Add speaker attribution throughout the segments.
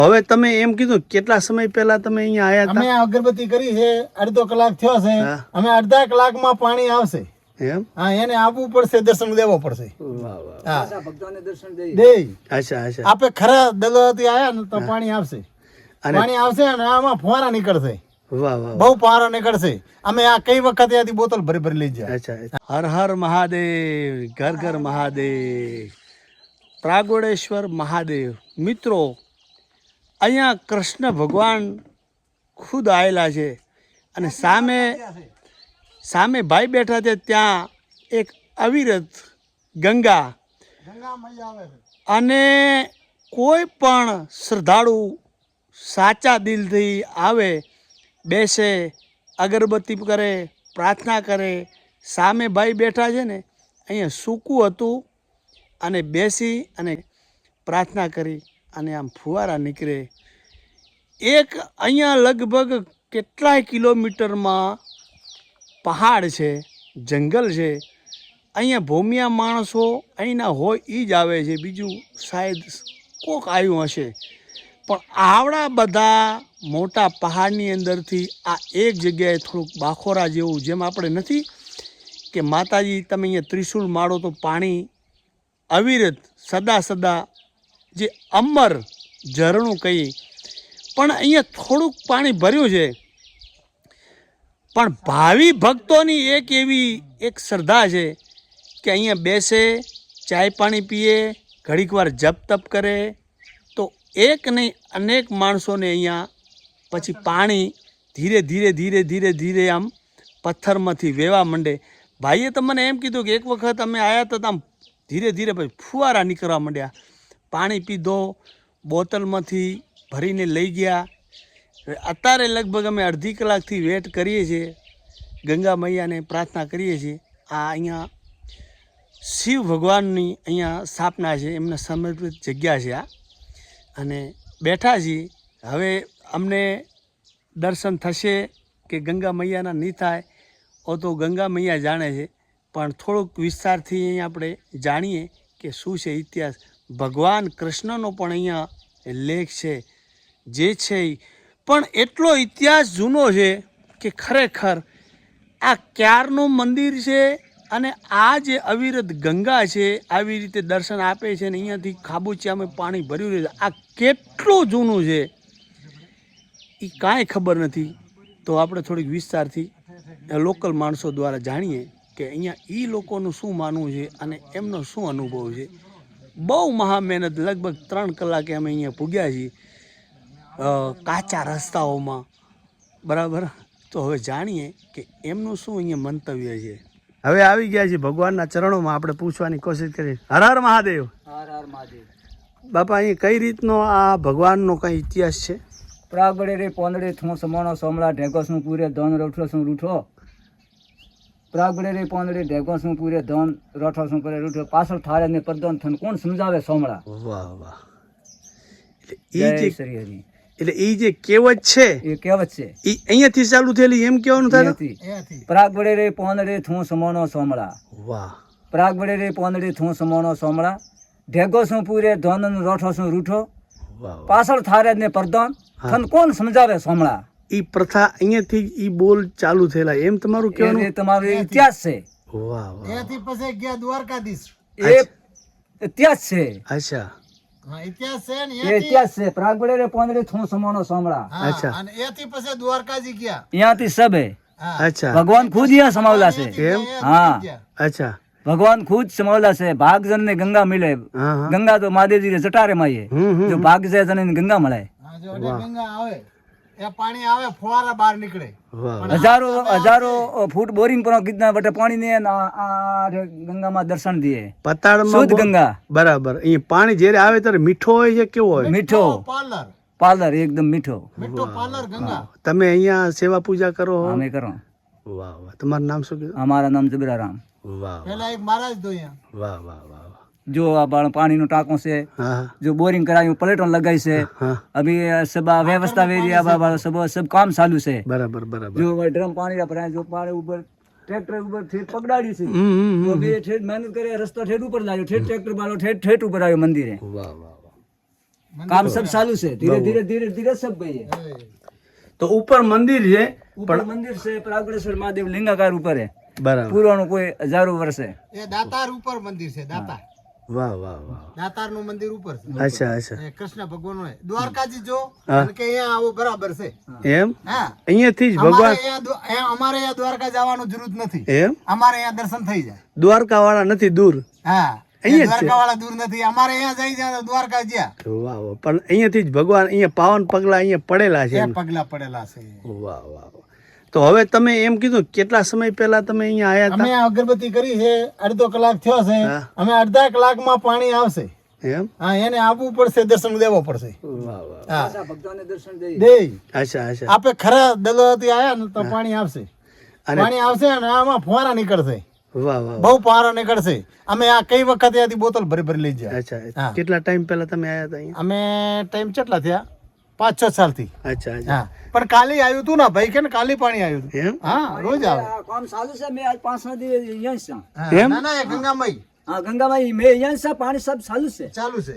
Speaker 1: હવે તમે એમ કીધું કેટલા સમય પહેલા તમે અહીંયા આયા હતા?
Speaker 2: અમે અગરબત્તી કરી છે, અડધો કલાક થયો છે.
Speaker 1: હા.
Speaker 2: અમે અડધા કલાકમાં પાણી આવશે.
Speaker 1: એમ?
Speaker 2: હા, એને આપવું પડશે, દર્શન દેવો પડશે.
Speaker 1: વાહ વાહ.
Speaker 2: હા,
Speaker 3: ભક્તોને દર્શન દઈ
Speaker 2: દે
Speaker 1: અચ્છા અચ્છા.
Speaker 2: આપે ખરા દલવાથી આયા ને તો પાણી આવશે.
Speaker 1: અને
Speaker 2: પાણી આવશે અને આમાં ફુવારા નીકળશે,
Speaker 1: વાહ વાહ.
Speaker 2: બહુ ફુવારા નીકળશે. અમે આ કઈ વખત ત્યાંથી બોતલ ભરી ભરી લઈ જાય.
Speaker 1: અચ્છા. હર હર મહાદેવ, ઘર ઘર મહાદેવ, પ્રાગોડેશ્વર મહાદેવ. મિત્રો, અહીંયા કૃષ્ણ ભગવાન ખુદ આવેલા છે અને સામે ભાઈ બેઠા છે. ત્યાં એક અવિરત ગંગા,
Speaker 2: ગંગા મૈયા આવે છે.
Speaker 1: અને કોઈ પણ શ્રદ્ધાળુ સાચા દિલથી આવે, બેસે, અગરબત્તી કરે, પ્રાર્થના કરે. સામે ભાઈ બેઠા છે ને, અહીંયા સૂકું હતું અને બેસી અને પ્રાર્થના કરી અને આમ ફુવારા નીકળે. એક અહીંયા લગભગ કેટલાય કિલોમીટરમાં પહાડ છે, જંગલ છે. અહીંયા ભૂમિયા માણસો અહીંના હોય એ જ આવે છે, બીજું શાયદ કોક આવ્યું હશે. પણ આવડા બધા મોટા પહાડની અંદરથી આ એક જગ્યાએ થોડુંક બાખોરા જેવું, જેમ આપણે નથી કે માતાજી તમે અહીંયા ત્રિશુલ માળો તો પાણી અવિરત સદા જે અમર ઝરણું કહીએ, પણ અહીંયા થોડુંક પાણી ભર્યું છે. પણ ભાવિ ભક્તોની એક શ્રદ્ધા છે કે અહીંયા બેસે, ચાય પાણી પીએ, ઘડીક વાર જપ તપ કરે, તો એક નહીં અનેક માણસોને અહીંયા પછી પાણી ધીરે ધીરે આમ પથ્થરમાંથી વેવા માંડે. ભાઈએ તો મને એમ કીધું કે એક વખત અમે આવ્યા તો આમ ધીરે પછી ફુવારા નીકળવા માંડ્યા. પાણી પીધો, બોટલમાંથી ભરીને લઈ ગયા. અત્યારે લગભગ અમે અડધી કલાકથી વેટ કરીએ છીએ, ગંગા મૈયાને પ્રાર્થના કરીએ છીએ. આ અહીંયા શિવ ભગવાનની અહીંયા સ્થાપના છે, એમને સમર્પિત જગ્યા છે આ, અને બેઠા છીએ. હવે અમને દર્શન થશે કે ગંગા મૈયાના નહીં થાય ઓ તો ગંગા મૈયા જાણે છે. પણ થોડુંક વિસ્તારથી અહીં આપણે જાણીએ કે શું છે ઇતિહાસ. ભગવાન કૃષ્ણનો પણ અહીંયા લેખ છે, જે છે પણ એટલો ઇતિહાસ જૂનો છે કે ખરેખર આ ક્યારનું મંદિર છે. અને આ જે અવિરત ગંગા છે, આવી રીતે દર્શન આપે છે ને અહીંયાથી ખાબોચિયામાં પાણી ભર્યું રહે છે. આ કેટલું જૂનું છે એ કાંઈ ખબર નથી. તો આપણે થોડીક વિસ્તારથી લોકલ માણસો દ્વારા જાણીએ કે અહીંયા એ લોકોનું શું માનવું છે અને એમનો શું અનુભવ છે. બહુ મહા મહેનત, લગભગ 3 કલાકે અમે અહીંયા પૂગ્યા છીએ કાચા રસ્તાઓમાં, બરાબર. તો હવે જાણીએ કે એમનું શું અહીંયા મંતવ્ય છે. હવે આવી ગયા છે ભગવાનના ચરણોમાં, આપણે પૂછવાની કોશિશ કરી. હર હર મહાદેવ.
Speaker 3: હર હર મહાદેવ.
Speaker 1: બાપા, અહીં કઈ રીતનો આ ભગવાનનો કઈ ઇતિહાસ છે?
Speaker 3: પ્રાગડે રે પોંદડે થું સમાણો સોમલા ઢેગોસનું પૂરે ધન રઠોસનું રૂઠો. પ્રાગડે રે પોંદડે ઢેગોસનું પૂરે ધન રઠોસનું પૂરે રૂઠો. પાછળ થારે ને પરદન થન કોણ સમજાવે સોમળા.
Speaker 1: વાહ વાહ.
Speaker 3: જય
Speaker 1: એટલે
Speaker 3: શ્રી હરિ.
Speaker 1: એ જે કહેવત છે
Speaker 3: એ કહેવત છે,
Speaker 1: એ અહીંયાથી ચાલુ થયેલી એમ કહેવાનું થાય.
Speaker 3: અહીંયાથી. પ્રાગડે રે પોંદડે થું સમાણો સોમળા.
Speaker 1: વાહ.
Speaker 3: પ્રાગડે રે પોંદડે થું સમાણો સોમળા ઢેગોસનું પૂરે ધન રઠોસનું રૂઠો.
Speaker 1: વાહ.
Speaker 3: પાછળ થારે ને પરદન થન કોણ સમજાવે સોમળા.
Speaker 1: એ પ્રથા અહીંયાથી એ બોલ ચાલુ થયેલા એમ તમારું
Speaker 3: એ
Speaker 1: કહેવાનું?
Speaker 3: તમારો ઇતિહાસ છે.
Speaker 1: વાહ વાહ.
Speaker 2: ત્યાંથી પછી ગયા દ્વારકાધીશ.
Speaker 3: એ ઇતિહાસ છે.
Speaker 1: અચ્છા
Speaker 2: હા, ઇતિહાસ છે ને
Speaker 3: એ
Speaker 2: ત્યાંથી.
Speaker 3: ઇતિહાસ છે. પ્રાગડે રે પોંદડે થું સમાણો સોમળા.
Speaker 2: હા,
Speaker 1: અચ્છા.
Speaker 2: અને એથી પછી દ્વારકાજી ગયા.
Speaker 3: અહીંયાથી સબે
Speaker 2: હા.
Speaker 1: અચ્છા
Speaker 3: ભગવાન ખુદ અહીંયા સમાવેલા છે.
Speaker 1: એમ?
Speaker 3: હા.
Speaker 1: અચ્છા.
Speaker 3: ભગવાન ખુદ સમાવેલા છે. ભાગજન ને ગંગા મિલે.
Speaker 1: હા હા.
Speaker 3: ગંગા તો મહાદેવજી ને જટારે માઈએ. જો ભાગ જાય તને ગંગા મળે.
Speaker 2: હા, જો એટલે ગંગા આવે એ પાણી આવે, ફુવારા બહાર નીકળે.
Speaker 1: વાહ.
Speaker 3: હજારો ફૂટ બોરિંગ પર કિતના બટે પાણી ને આ ગંગામાં દર્શન દીએ.
Speaker 1: પતાળમાં
Speaker 3: શુદ્ધ ગંગા.
Speaker 1: બરાબર. અહીં પાણી જ્યારે આવે ત્યારે મીઠો હોય છે, કેવો હોય?
Speaker 3: મીઠો
Speaker 2: પાર્લર,
Speaker 3: પાર્લર એકદમ મીઠો.
Speaker 2: મીઠો પાર્લર ગંગા.
Speaker 1: તમે અહીંયા સેવા પૂજા કરો છો?
Speaker 3: અમે કરો.
Speaker 1: વાહ વાહ. તમારું નામ શું કીધું?
Speaker 3: અમારા નામ જબરારામ.
Speaker 1: વાહ
Speaker 2: પેલા એક મહારાજ ધોયા.
Speaker 1: વાહ વાહ વાહ.
Speaker 3: જો આ પાણીનો ટાંકો છે,
Speaker 1: હા
Speaker 3: जो बोरिंग कराયું प्लेटों लगाई से
Speaker 1: हाँ।
Speaker 3: अभी सब व्यवस्था वेरी सब काम चालू से
Speaker 1: बराबर बराबर.
Speaker 3: जो ड्रम पानी भराय जो पानी ऊपर ट्रैक्टर ऊपर ठेठ पकड़ाड़ी से तो अभी ठेठ मेहनत करे रास्ता ठेठ ऊपर लायो ठेठ ट्रैक्टर वालो ठेठ ऊपर आयो मंदिर है.
Speaker 1: वाह वाह वाह.
Speaker 3: काम सब चालू से धीरे धीरे धीरे धीरे सब भाई है
Speaker 1: તો ઉપર મંદિર છે
Speaker 3: ऊपर मंदिर से प्रागड़ेश्वर महादेव लिंगाकार ऊपर है
Speaker 1: બરાબર
Speaker 3: पुरानो कोई हजारों वर्ष है
Speaker 2: એ દાતાર ઉપર મંદિર છે દાતાર
Speaker 1: વાહ વાહ વાહ
Speaker 2: દાતાર નું મંદિર ઉપર છે
Speaker 1: અચ્છા અચ્છા
Speaker 2: એ કૃષ્ણ ભગવાન નું દ્વારકાજી જો
Speaker 1: હા.
Speaker 2: અને કે અહીંયા આવો બરાબર છે
Speaker 1: એમ
Speaker 2: હા
Speaker 1: અહીંયાથી જ
Speaker 2: અમારે
Speaker 1: ભગવાન
Speaker 2: અમારે અહીંયા દ્વારકા જવાનું જરૂર નથી
Speaker 1: એમ
Speaker 2: અમારે અહીંયા દર્શન થઈ જાય
Speaker 1: દ્વારકા વાળા નથી દૂર
Speaker 2: હા
Speaker 1: અહીંયા જ છે.
Speaker 2: દ્વારકા વાળા દૂર નથી અમારે અહીંયા જઈ જાય દ્વારકા જ્યાં
Speaker 1: વાહ વાહ પણ અહીંયાથી જ ભગવાન અહીંયા પાવન પગલા અહીંયા પડેલા છે
Speaker 2: એ
Speaker 1: એમ.
Speaker 2: પગલા પડેલા છે
Speaker 1: વાહ વાહ વાહ તો હવે તમે એમ કીધું કેટલા સમય પહેલા તમે અહીંયા આયા
Speaker 2: અમે આ અગરબત્તી કરી છે અડધો કલાક થયો છે
Speaker 1: હા.
Speaker 2: અમે અડધા કલાકમાં પાણી આવશે
Speaker 1: હતા એમ
Speaker 2: હા એને આવવું પડશે દર્શન દેવો પડશે
Speaker 1: વાહ વાહ
Speaker 2: હા
Speaker 3: भक्तों ने दर्शन दे
Speaker 2: દે
Speaker 1: અચ્છા અચ્છા
Speaker 2: આપે ખરા દલોથી આયા ને તો પાણી આવશે
Speaker 1: અને
Speaker 2: પાણી આવશે અને આમાં ફુવારા નીકળશે
Speaker 1: વાહ વાહ
Speaker 2: બહુ ફુવારા નીકળશે અમે આ કઈ વખત ત્યાંથી બોતલ ભરી ભરી લઈ જાય
Speaker 1: અચ્છા
Speaker 2: હા.
Speaker 1: કેટલા ટાઈમ પહેલા તમે આયા હતા અહીંયા
Speaker 2: અમે ટાઈમ કેટલા થયા 5-6 સાલથી
Speaker 1: અચ્છા અચ્છા
Speaker 2: હા પણ કાલે આવ્યું હતું ને ભાઈ કે ને કાલે પાણી આવ્યું હતું
Speaker 1: એમ
Speaker 2: હા રોજ આવે
Speaker 3: काम चालू से मैं आज 5 दिन यहीं से हूँ।
Speaker 2: હા.
Speaker 1: એમ?
Speaker 2: ના ના એ ગંગામય
Speaker 3: हाँ गंगा माई मैं यहीं से पानी सब चालू से
Speaker 2: ચાલુ છે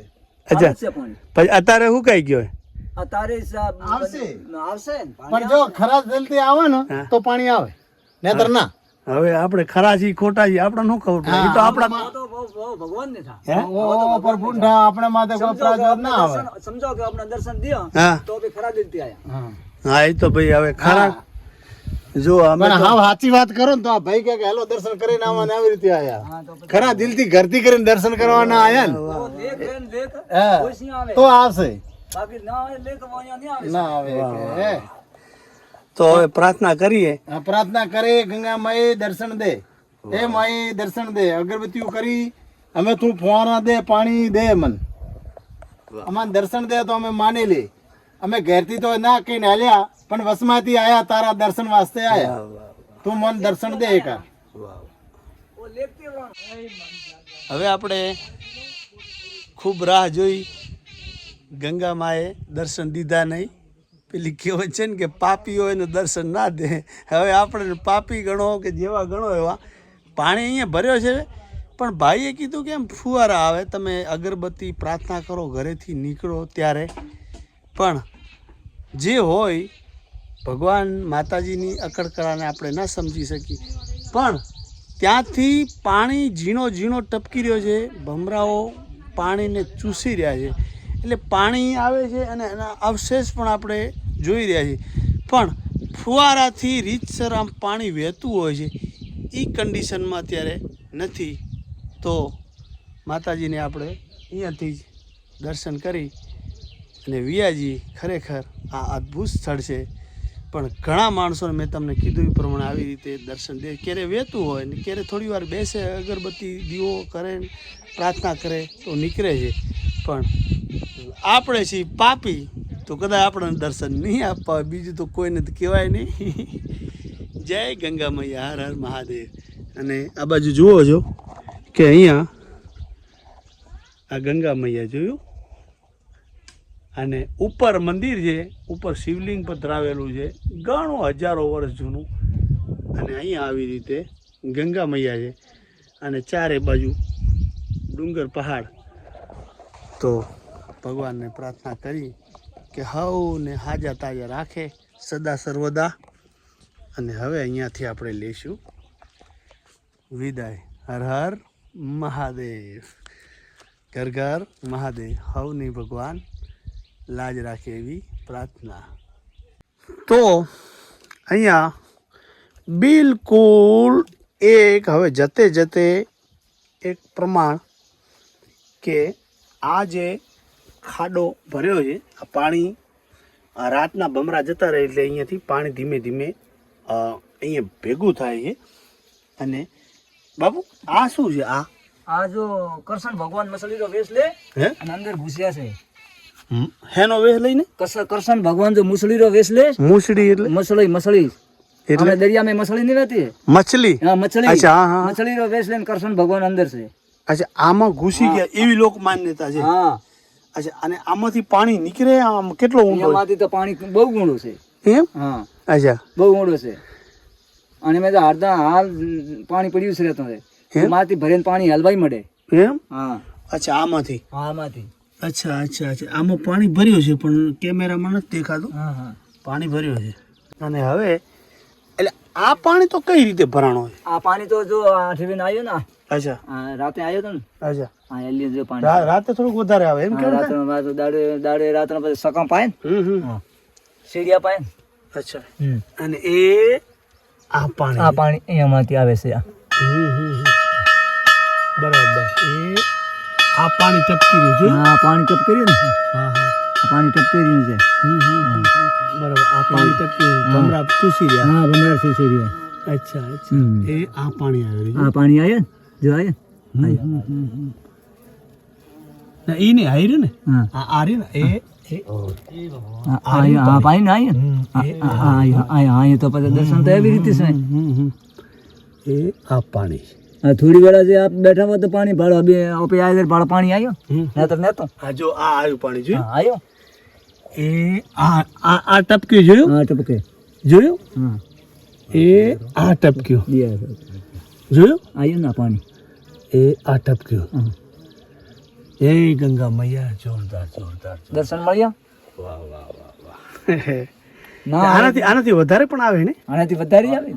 Speaker 1: અચ્છા
Speaker 3: चालू से पानी
Speaker 1: પછી અત્યારે શું કઈ ગયો
Speaker 3: अतारे सब
Speaker 2: આવશે.
Speaker 3: आवશે
Speaker 2: પણ જો ખરા જલ્દી આવે ને
Speaker 1: હા.
Speaker 2: તો પાણી આવે નહીતર ના
Speaker 1: હવે આપણે ખરા છીએ ખોટા છીએ આપણે શું ખબર પડે? એ તો આપણા
Speaker 3: वो भगवान ने था
Speaker 1: હે?
Speaker 2: ઓ પર ભૂંડા આપણે માથે કોઈ પ્રાજોત ના આવે
Speaker 3: समझो कि अपना दर्शन दिया
Speaker 1: હા
Speaker 3: तो भी खरा दिलती आया
Speaker 2: હા.
Speaker 1: હા એ તો ભાઈ હવે ખરા જો અમે
Speaker 2: પણ
Speaker 1: તો
Speaker 2: હા સાચી વાત કરો ને તો આ ભાઈ કે હેલો દર્શન કરીને આવવાને આવી રીતે આયા
Speaker 3: हाँ तो
Speaker 2: ખરા દિલથી ઘરથી કરીને દર્શન કરવાના આયા ને
Speaker 3: वो देख लेन देख
Speaker 2: હા.
Speaker 3: कोई नहीं आवे
Speaker 2: તો આવશે
Speaker 3: बाकी ना आवे लेके वो यहाँ नहीं आवे
Speaker 2: ના આવે કે
Speaker 1: તો હવે પ્રાર્થના કરીએ
Speaker 2: આ પ્રાર્થના કરે ગંગા માઈ દર્શન દે એ માઈ દર્શન દે અગરબત્તીઓ કરી અમે તું ફુવારા દે પાણી દે મન અમાર દર્શન દે તો અમે માની લે અમે ઘેરથી તો ના કહીને હાલ્યા પણ વસમાંથી આયા તારા દર્શન વાસ્તે આયા તું મન દર્શન દે એકા
Speaker 3: वो लेके वो
Speaker 1: હવે આપણે ખૂબ રાહ જોઈ ગંગા માએ દર્શન દીધા નહીં પેલી કહેવત છે ને કે પાપી હોય ને દર્શન ના દે હવે આપણે પાપી ગણો કે જેવા ગણો એવા પાણી અહીંયા ભર્યો છે પણ ભાઈએ કીધું કે એમ ફુવારા આવે તમે અગરબત્તી પ્રાર્થના કરો ઘરેથી નીકળો ત્યારે પણ જે હોય ભગવાન માતાજીની અકળકળાને આપણે ન સમજી શકીએ પણ ત્યાંથી પાણી ઝીણો ઝીણો ટપકી રહ્યો છે ભમરાઓ પાણીને ચૂસી રહ્યા છે એટલે પાણી આવે છે અને એના અવશેષ પણ આપણે જોઈ રહ્યા છીએ પણ ફુવારાથી રીતસર આમ પાણી વહેતું હોય છે એ કન્ડિશનમાં અત્યારે નથી તો માતાજીને આપણે અહીંયાથી જ દર્શન કરી અને વિયાજી ખરેખર આ અદ્ભુત સ્થળ છે પણ ઘણા માણસોને મેં તમને કીધું એ પ્રમાણે આવી રીતે દર્શન દે ક્યારે વહેતું હોય ને ક્યારે થોડી વાર બેસે અગરબત્તી દીવો કરે ને પ્રાર્થના કરે તો નીકળે છે પણ આપણે છીએ પાપી તો કદાચ આપણને દર્શન નહીં આપવા હોય બીજું તો કોઈને તો કહેવાય નહીં જય ગંગા મૈયા હર હર મહાદેવ અને આ બાજુ જુઓ છો કે અહીંયા આ ગંગા મૈયા જોયું અને ઉપર મંદિર છે ઉપર શિવલિંગ પધરાવેલું છે ઘણું હજારો વર્ષ જૂનું અને અહીંયા આવી રીતે ગંગા મૈયા છે અને ચારે બાજુ ડુંગર પહાડ તો ભગવાનને પ્રાર્થના કરી કે હવને હાજા તાજા રાખે સદા સર્વદા અને હવે અહીંયાથી આપણે લઈશું વિદાય હર હર મહાદેવ ઘર ઘર મહાદેવ હવની ભગવાન લાજ રાખે એવી પ્રાર્થના તો અહીંયા બિલકુલ એક હવે જતે જતે એક પ્રમાણ કે આ જે ખાડો ભર્યો છે આ પાણી આ રાતના ભમરા જતા રહે એટલે અહીંયાથી પાણી ધીમે ધીમે અહીંયા ભેગું થાય છે અને બાબુ આ શું છે આ
Speaker 3: આ જો કરશન ભગવાન મસળી રો વેશ લે
Speaker 1: હે
Speaker 3: અને અંદર ઘૂસ્યા છે
Speaker 1: હેનો વેહ લઈને
Speaker 3: કરશન ભગવાન જો મુસળી રો વેશ લે
Speaker 1: મૂછડી એટલે
Speaker 3: મસળી
Speaker 1: એટલે
Speaker 3: અમે દરિયા में मछली नहीं रहती है
Speaker 1: મછલી
Speaker 3: हाँ मछली
Speaker 1: अच्छा, हाँ, हाँ।
Speaker 3: मछली रो वेश लेन करशन भगवान अंदर से
Speaker 1: અચ્છા આમાં ઘૂસી ગયા એવી લોક માન્યતા છે
Speaker 3: हाँ
Speaker 1: અચ્છા અને આમાંથી પાણી નીકળે આમ કેટલો ઊંડો
Speaker 3: એમાંથી તો પાણી બહુ ઊંડું છે
Speaker 1: એમ
Speaker 3: હા
Speaker 1: અચ્છા
Speaker 3: બહુ ઊંડું છે અને મેં તો અડધા હાલ પાણી પડ્યું છે રહેતો છે
Speaker 1: એમ?
Speaker 3: એમાંથી ભરીને પાણી હલવાઈ મળે
Speaker 1: એમ
Speaker 3: હા
Speaker 1: અચ્છા આમાંથી
Speaker 3: હા આમાંથી
Speaker 1: અચ્છા અચ્છા અચ્છા આમાં પાણી ભર્યું છે પણ કેમેરામાં નથી દેખાતું.
Speaker 3: હા હા
Speaker 1: પાણી ભર્યું છે. અને હવે એટલે આ પાણી તો કઈ રીતે ભરાણો છે?
Speaker 3: આ પાણી તો જો આઠવીને આવ્યું ને
Speaker 1: અચ્છા
Speaker 3: આ રાતે આવ્યો તો ને
Speaker 1: અચ્છા
Speaker 3: હા એલી જો પાણી
Speaker 1: રાતે થોડુંક વધારે આવે એમ કેવું?
Speaker 3: દાડે રાત્રે પછી સકામ પાય ને હા સીડિયા પાય ને
Speaker 1: અચ્છા અને એ આ પાણી
Speaker 3: આ પાણી અહીંયામાંથી આવે છે આ
Speaker 1: બરાબર એ આ પાણી ટપકી રહ્યું છે.
Speaker 3: હા પાણી ટપકી રહ્યું ને
Speaker 1: હા હા
Speaker 3: આ પાણી ટપકી રહ્યું છે
Speaker 1: બરાબર આ પાણી ટપકી ભમરા ચૂસી રહ્યા.
Speaker 3: હા ભમરા ચૂસી રહ્યા.
Speaker 1: અચ્છા અચ્છા એ આ પાણી આવે
Speaker 3: આ પાણી આવ્યું ને જો આવ્યું
Speaker 1: ના ઈ ને હાઈ ને
Speaker 3: હા
Speaker 1: આ રહ્યું ને એ
Speaker 3: આ પાણી ને આવ્યું તો પછી દર્શન તો એવી રીતે છે
Speaker 1: એ આ પાણી
Speaker 3: આ થોડી વાર જે આપ બેઠા હોય તો પાણી ભાડો બે ઓપે આયર ભાડો પાણી આવ્યો નેતો
Speaker 1: આ જો આ આવ્યું પાણી જોયું
Speaker 3: આવ્યો
Speaker 1: એ આ ટપક્યું જોયું
Speaker 3: હા ટપકે
Speaker 1: જોયું
Speaker 3: હા
Speaker 1: એ આ ટપક્યું
Speaker 3: બે
Speaker 1: જોયું
Speaker 3: આવ્યું ને પાણી
Speaker 1: એ આ ટપક્યું એ ગંગા મૈયા જોરદાર જોરદાર
Speaker 3: દર્શન મળ્યા
Speaker 1: વાહ વાહ વાહ વાહ
Speaker 3: ના
Speaker 1: આનાથી વધારે પણ આવે ને
Speaker 3: આનાથી વધારે આવે